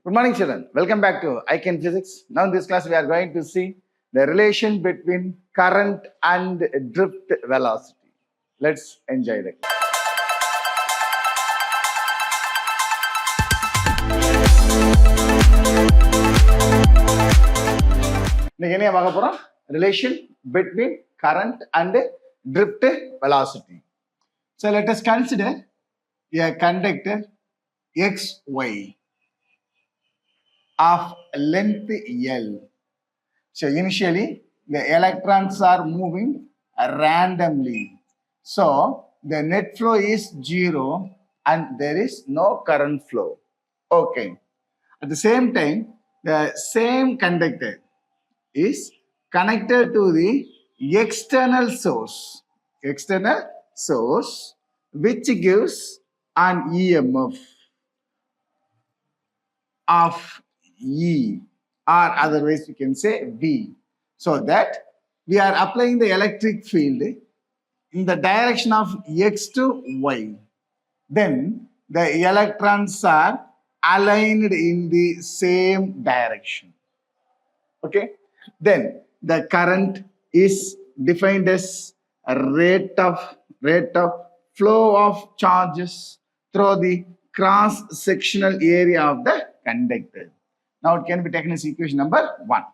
Good morning, children. Welcome back to ICAN Physics. Now in this class, we are going to see the relation between current and drift velocity. Let's enjoy the class. Relation between current and drift velocity. So let us consider a conductor XY of length L. So initially the electrons are moving randomly. So the net flow is 0 and there is no current flow. Okay. At the same time, the same conductor is connected to the external source, which gives an EMF of E, or otherwise we can say V. So that we are applying the electric field in the direction of X to Y. Then the electrons are aligned in the same direction. Okay. Then the current is defined as a rate of flow of charges through the cross-sectional area of the conductor. Now it can be taken as equation number 1.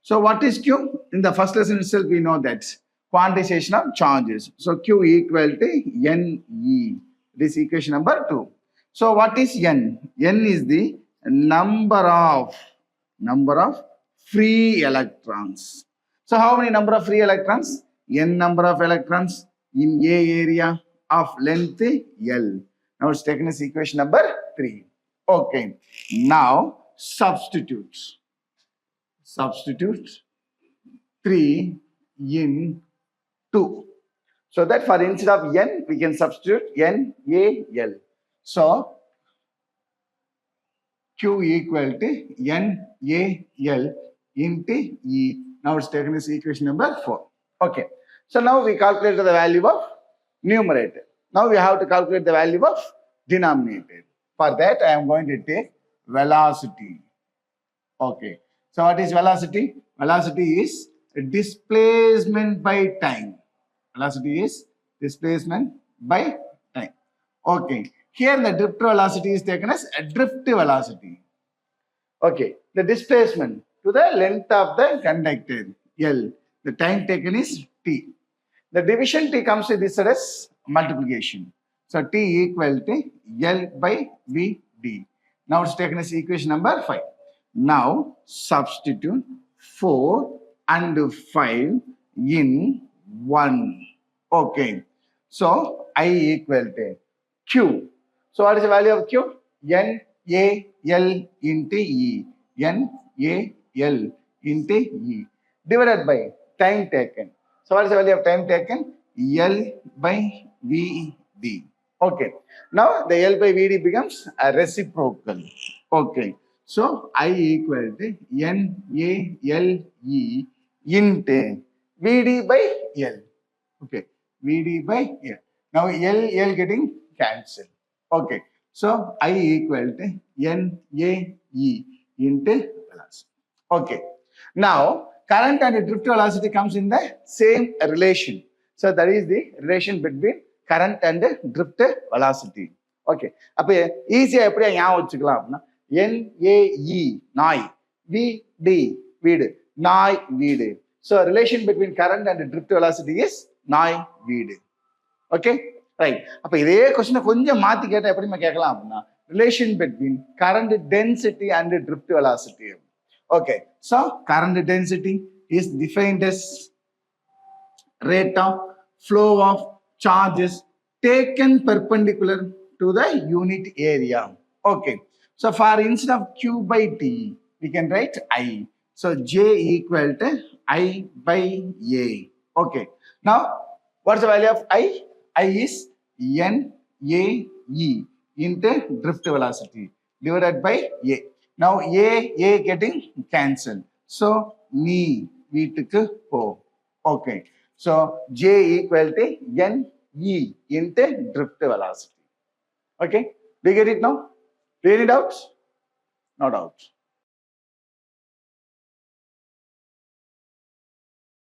So what is Q? In the first lesson itself we know that quantization of charges. So Q equal to NE. This is equation number 2. So what is N? N is the number of free electrons. So how many number of free electrons? N number of electrons in A area of length L. Now it's taken as equation number 3. Okay. Now substitute 3 in 2. So that for instead of N, we can substitute N, A, L. So Q equal to N, A, L into E. Now it's taken as equation number 4. Okay. So now we calculate the value of numerator. Now we have to calculate the value of denominator. For that, I am going to take velocity. Okay. So what is velocity? Velocity is displacement by time. Velocity is displacement by time. Okay. Here the drift velocity is taken as a drift velocity. Okay. The displacement to the length of the conductor L. The time taken is T. The division T comes with this as multiplication. So T equal to L by VD. Now it's taken as equation number 5. Now substitute 4 and 5 in 1. Okay. So I equal to Q. So what is the value of Q? N A L into E. N A L into E. Divided by time taken. So what is the value of time taken? L by VD. Okay. Now the L by VD becomes a reciprocal. Okay. So I equal to N A L E into VD by L. Okay. VD by L. Now L getting cancelled. Okay. So I equal to N A E into velocity. Okay. Now current and drift velocity comes in the same relation. So that is the relation between current and drift velocity. Okay. அப்ப ஈஸியா எப்படியா ஞாபகம் வச்சுக்கலாம் அப்படின்னா NAE நாய், VD வீடு, நாய் வீடு. So relation between current and drift velocity is நாய் வீடு. Okay? Right. அப்ப இதே क्वेश्चन கொஞ்சம் மாத்தி கேட்டா எப்படிமா கேட்கலாம் அப்படின்னா relation between current density and drift velocity. Okay. So current density is defined as rate of flow of charges taken perpendicular to the unit area. Okay. So for instead of Q by T, we can write I. So J equal to I by A. Okay. Now what's the value of I? I is N A E into drift velocity divided by A. Now A getting cancelled. So me வீட்டுக்கு போ. Okay. So J equal to N E into drift velocity. Okay. Do you get it now? Do you any doubts? no doubt.